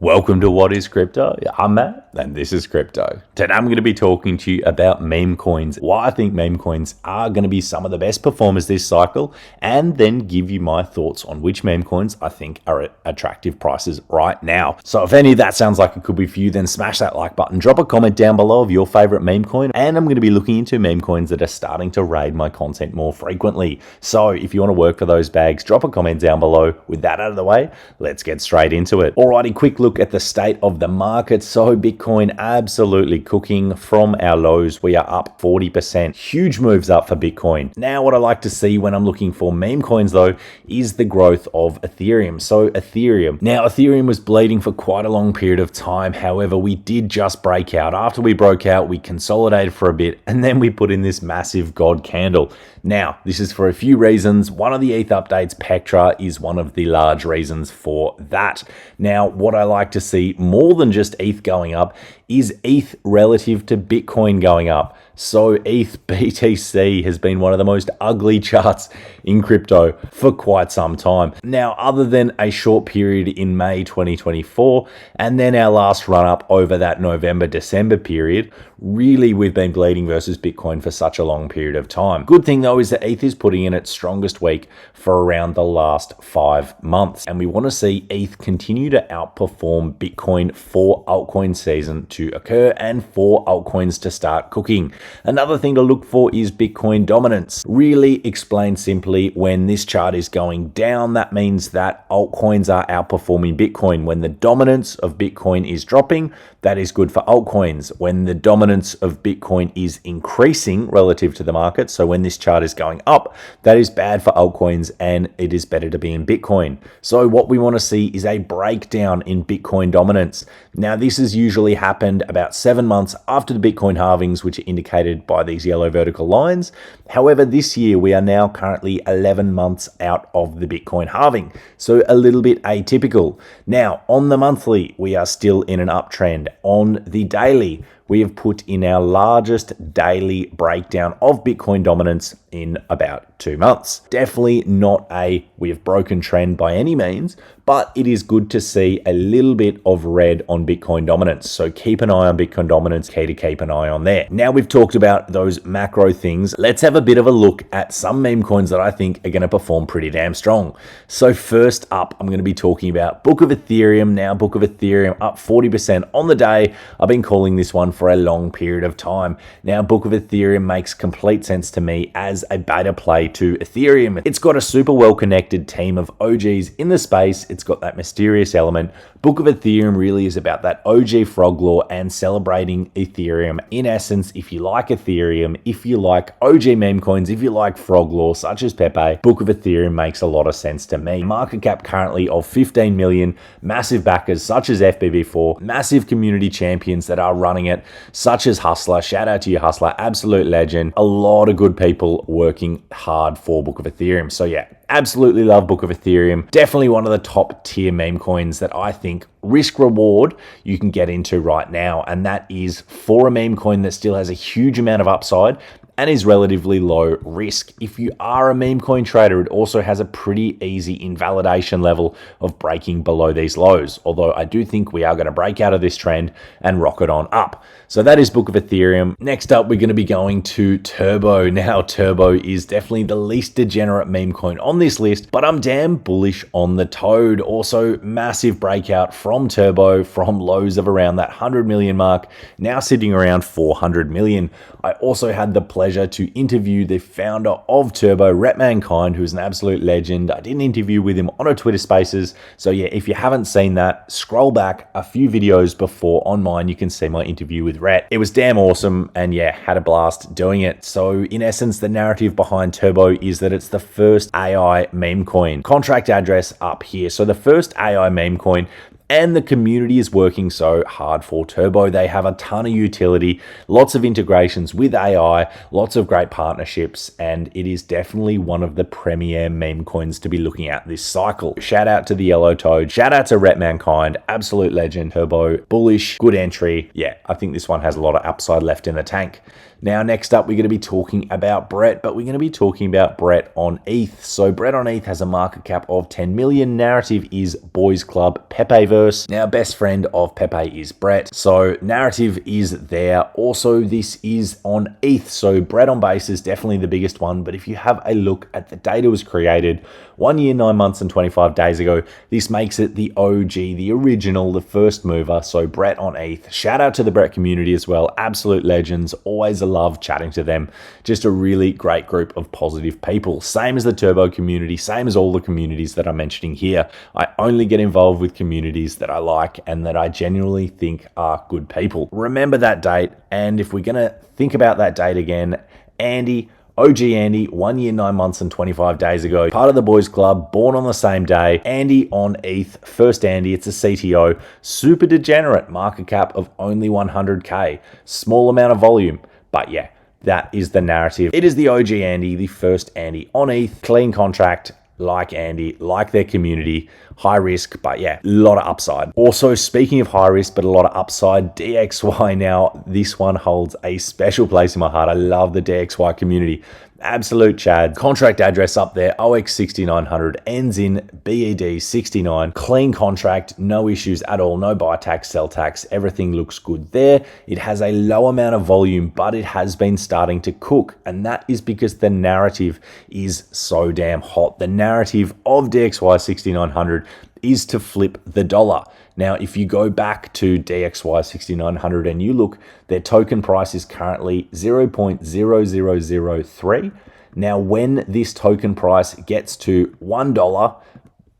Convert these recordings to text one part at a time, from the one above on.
Welcome to What is Crypto? I'm Matt, and this is Crypto. Today I'm going to be talking to you about meme coins, why I think meme coins are going to be some of the best performers this cycle, and then give you my thoughts on which meme coins I think are at attractive prices right now. So if any of that sounds like it could be for you, then smash that like button, drop a comment down below of your favorite meme coin, and I'm going to be looking into meme coins that are starting to raid my content more frequently. So if you want to work for those bags, drop a comment down below. With that out of the way, let's get straight into it. Alrighty, quick look at the state of the market. So Bitcoin absolutely cooking from our lows. We are up 40%. Huge moves up for Bitcoin. Now, what I like to see when I'm looking for meme coins though is the growth of Ethereum. So Ethereum was bleeding for quite a long period of time. However, we did just break out. After we broke out, we consolidated for a bit and then we put in this massive God candle. Now, this is for a few reasons. One of the ETH updates, Petra, is one of the large reasons for that. Now, what I like to see more than just ETH going up is ETH relative to Bitcoin going up. So ETH BTC has been one of the most ugly charts in crypto for quite some time. Now, other than a short period in May 2024, and then our last run up over that November-December period, really we've been bleeding versus Bitcoin for such a long period of time. Good thing though is that ETH is putting in its strongest week for around the last 5 months. And we want to see ETH continue to outperform Bitcoin for altcoin season to occur and for altcoins to start cooking. Another thing to look for is Bitcoin dominance. Really explained simply, when this chart is going down, that means that altcoins are outperforming Bitcoin. When the dominance of Bitcoin is dropping, that is good for altcoins. When the dominance of Bitcoin is increasing relative to the market, so when this chart is going up, that is bad for altcoins and it is better to be in Bitcoin. So what we want to see is a breakdown in Bitcoin dominance. Now, this has usually happened about 7 months after the Bitcoin halvings, which are indicated by these yellow vertical lines. However, this year we are now currently 11 months out of the Bitcoin halving, so a little bit atypical. Now, on the monthly, we are still in an uptrend. On the daily, we have put in our largest daily breakdown of Bitcoin dominance in about 2 months. Definitely not a we have broken trend by any means, but it is good to see a little bit of red on Bitcoin dominance. So keep an eye on Bitcoin dominance, key to keep an eye on there. Now we've talked about those macro things. Let's have a bit of a look at some meme coins that I think are going to perform pretty damn strong. So first up, I'm going to be talking about Book of Ethereum. Now, Book of Ethereum up 40% on the day. I've been calling this one for a long period of time. Now, Book of Ethereum makes complete sense to me as a beta play to Ethereum. It's got a super well-connected team of OGs in the space. It's got that mysterious element. Book of Ethereum really is about that OG frog lore and celebrating Ethereum. In essence, if you like Ethereum, if you like OG meme coins, if you like frog lore such as Pepe, Book of Ethereum makes a lot of sense to me. Market cap currently of 15 million, massive backers such as FBB4, massive community champions that are running it, such as Hustler. Shout out to you, Hustler, absolute legend. A lot of good people working hard for Book of Ethereum. So yeah, absolutely love Book of Ethereum. Definitely one of the top tier meme coins that I think risk reward you can get into right now. And that is for a meme coin that still has a huge amount of upside and is relatively low risk. If you are a meme coin trader, it also has a pretty easy invalidation level of breaking below these lows. Although I do think we are going to break out of this trend and rocket on up. So that is Book of Ethereum. Next up, we're going to be going to Turbo. Now, Turbo is definitely the least degenerate meme coin on this list, but I'm damn bullish on the Toad. Also, massive breakout from Turbo from lows of around that 100 million mark, now sitting around 400 million. I also had the pleasure to interview the founder of Turbo, Memecoins, who's an absolute legend. I did an interview with him on a Twitter Spaces. So yeah, if you haven't seen that, scroll back a few videos before on mine. You can see my interview with Rhett. It was damn awesome and yeah, had a blast doing it. So in essence, the narrative behind Turbo is that it's the first AI meme coin. Contract address up here. So the first AI meme coin, and the community is working so hard for Turbo. They have a ton of utility, lots of integrations with AI, lots of great partnerships, and it is definitely one of the premier meme coins to be looking at this cycle. Shout out to the Yellow Toad, shout out to Memecoins, absolute legend. Turbo, bullish, good entry. Yeah, I think this one has a lot of upside left in the tank. Now, next up, we're going to be talking about Brett, but we're going to be talking about Brett on ETH. So Brett on ETH has a market cap of 10 million. Narrative is Boys Club, Pepe universe. Now, best friend of Pepe is Brett. So narrative is there. Also, this is on ETH. So Brett on base is definitely the biggest one. But if you have a look at the date it was created, 1 year, 9 months, and 25 days ago, this makes it the OG, the original, the first mover. So Brett on ETH. Shout out to the Brett community as well. Absolute legends. Always love chatting to them. Just a really great group of positive people. Same as the Turbo community, same as all the communities that I'm mentioning here. I only get involved with communities that I like and that I genuinely think are good people. Remember that date, and if we're going to think about that date again, Andy, OG Andy, 1 year, 9 months, and 25 days ago, part of the boys club, born on the same day, Andy on ETH, first Andy, it's a CTO, super degenerate, market cap of only 100K, small amount of volume, but yeah, that is the narrative. It is the OG Andy, the first Andy on ETH, clean contract, like Andy, like their community, high risk, but yeah, a lot of upside. Also, speaking of high risk, but a lot of upside, DXY now, this one holds a special place in my heart. I love the DXY community. Absolute Chad. Contract address up there, OX6900, ends in BED69. Clean contract, no issues at all, no buy tax, sell tax, everything looks good there. It has a low amount of volume, but it has been starting to cook, and that is because the narrative is so damn hot. The narrative of DXY 6900 is to flip the dollar. Now, if you go back to DXY 6900 and you look, their token price is currently 0.0003. Now, when this token price gets to $1,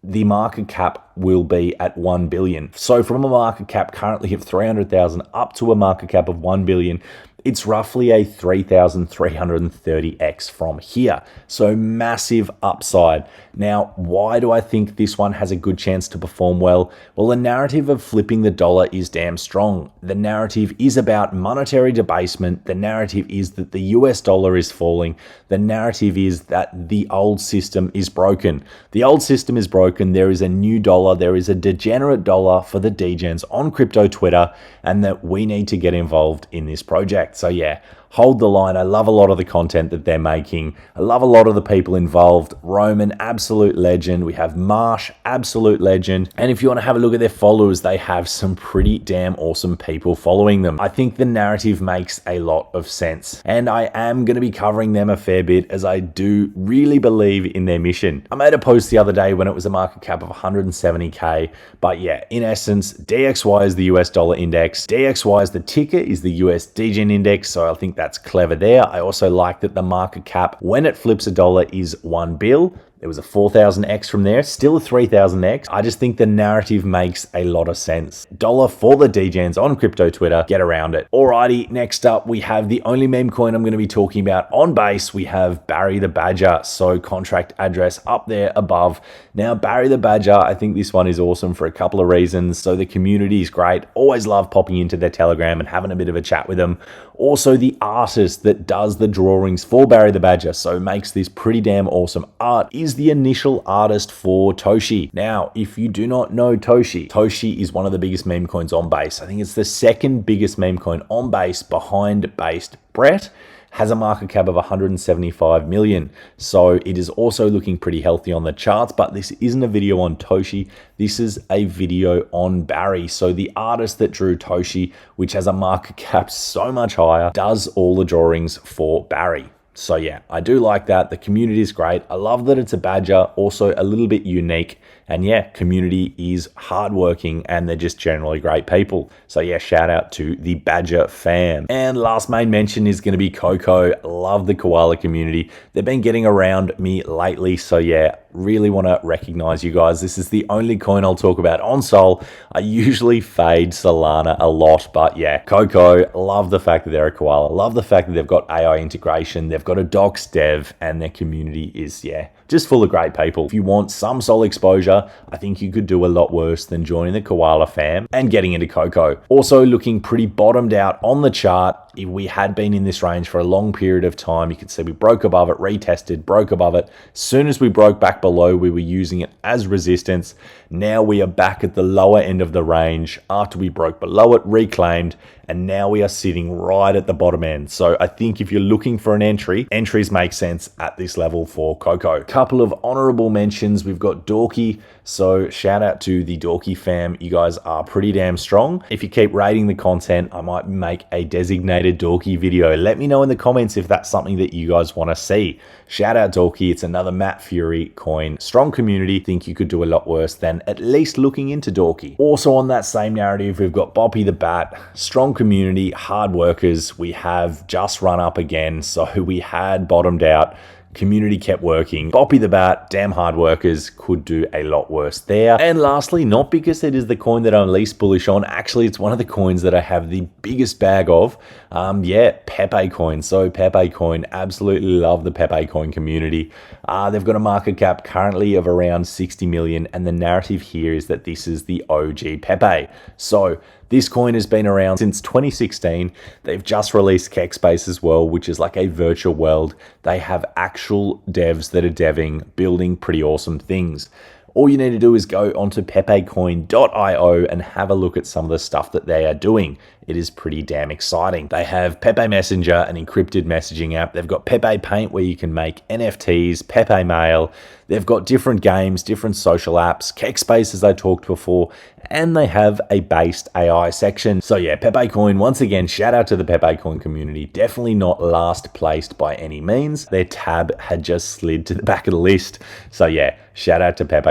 the market cap will be at 1 billion. So from a market cap currently of 300,000 up to a market cap of 1 billion, it's roughly a 3,330x from here. So massive upside. Now, why do I think this one has a good chance to perform well? Well, the narrative of flipping the dollar is damn strong. The narrative is about monetary debasement. The narrative is that the US dollar is falling. The narrative is that the old system is broken. The old system is broken. There is a new dollar. There is a degenerate dollar for the degens on crypto Twitter, and that we need to get involved in this project. So yeah, hold the line. I love a lot of the content that they're making. I love a lot of the people involved. Roman, absolute legend. We have Marsh, absolute legend. And if you want to have a look at their followers, they have some pretty damn awesome people following them. I think the narrative makes a lot of sense. And I am going to be covering them a fair bit, as I do really believe in their mission. I made a post the other day when it was a market cap of 170K. But yeah, in essence, DXY is the US dollar index. DXY is the ticker, is the US DGen index. So I think that's clever there. I also like that the market cap, when it flips a dollar, is 1 bill. There was a 4,000x from there, still a 3,000x. I just think the narrative makes a lot of sense. Dollar for the degens on crypto Twitter, get around it. Alrighty, next up we have the only meme coin I'm going to be talking about on base. We have Barry the Badger, so contract address up there above. Now Barry the Badger, I think this one is awesome for a couple of reasons. So the community is great, always love popping into their Telegram and having a bit of a chat with them. Also the artist that does the drawings for Barry the Badger, so makes this pretty damn awesome art, is the initial artist for Toshi. Now, if you do not know Toshi, Toshi is one of the biggest meme coins on base. I think it's the second biggest meme coin on base behind based Brett. Has a market cap of 175 million. So it is also looking pretty healthy on the charts, but this isn't a video on Toshi. This is a video on Barry. So the artist that drew Toshi, which has a market cap so much higher, does all the drawings for Barry. So yeah, I do like that. The community is great. I love that it's a Badger, also a little bit unique. And yeah, community is hardworking and they're just generally great people. So yeah, shout out to the Badger fam. And last main mention is going to be COCO. Love the koala community. They've been getting around me lately. So yeah, really want to recognize you guys. This is the only coin I'll talk about on Sol. I usually fade Solana a lot, but yeah, COCO, love the fact that they're a koala. Love the fact that they've got AI integration. They've got a docs dev and their community is, yeah, just full of great people. If you want some Sol exposure, I think you could do a lot worse than joining the koala fam and getting into COCO. Also looking pretty bottomed out on the chart. We had been in this range for a long period of time. You can see we broke above it, retested, broke above it. As soon as we broke back below, we were using it as resistance. Now we are back at the lower end of the range after we broke below it, reclaimed, and now we are sitting right at the bottom end. So I think if you're looking for an entry, entries make sense at this level for COCO. Couple of honorable mentions. We've got Dorky. So shout out to the Dorky fam. You guys are pretty damn strong. If you keep rating the content, I might make a designated Dorky video. Let me know in the comments if that's something that you guys want to see. Shout out Dorky. It's another Matt Fury coin. Strong community. Think you could do a lot worse than at least looking into Dorky. Also on that same narrative, we've got Boppy the Bat. Strong community, hard workers. We have just run up again. So we had bottomed out. Community kept working. Boppy the Bat, damn hard workers, could do a lot worse there. And lastly, not because it is the coin that I'm least bullish on, actually it's one of the coins that I have the biggest bag of. Pepecoin. So Pepecoin, absolutely love the Pepecoin community. They've got a market cap currently of around 60 million, and the narrative here is that this is the OG Pepe. So this coin has been around since 2016. They've just released Keckspace as well, which is like a virtual world. They have actual devs that are deving, building pretty awesome things. All you need to do is go onto pepecoin.io and have a look at some of the stuff that they are doing. It is pretty damn exciting. They have Pepe Messenger, an encrypted messaging app. They've got Pepe Paint, where you can make NFTs, Pepe Mail. They've got different games, different social apps, Keckspace, as I talked before, and they have a based AI section. So yeah, Pepecoin, once again, shout out to the Pepecoin community. Definitely not last placed by any means. Their tab had just slid to the back of the list. So yeah, shout out to Pepe.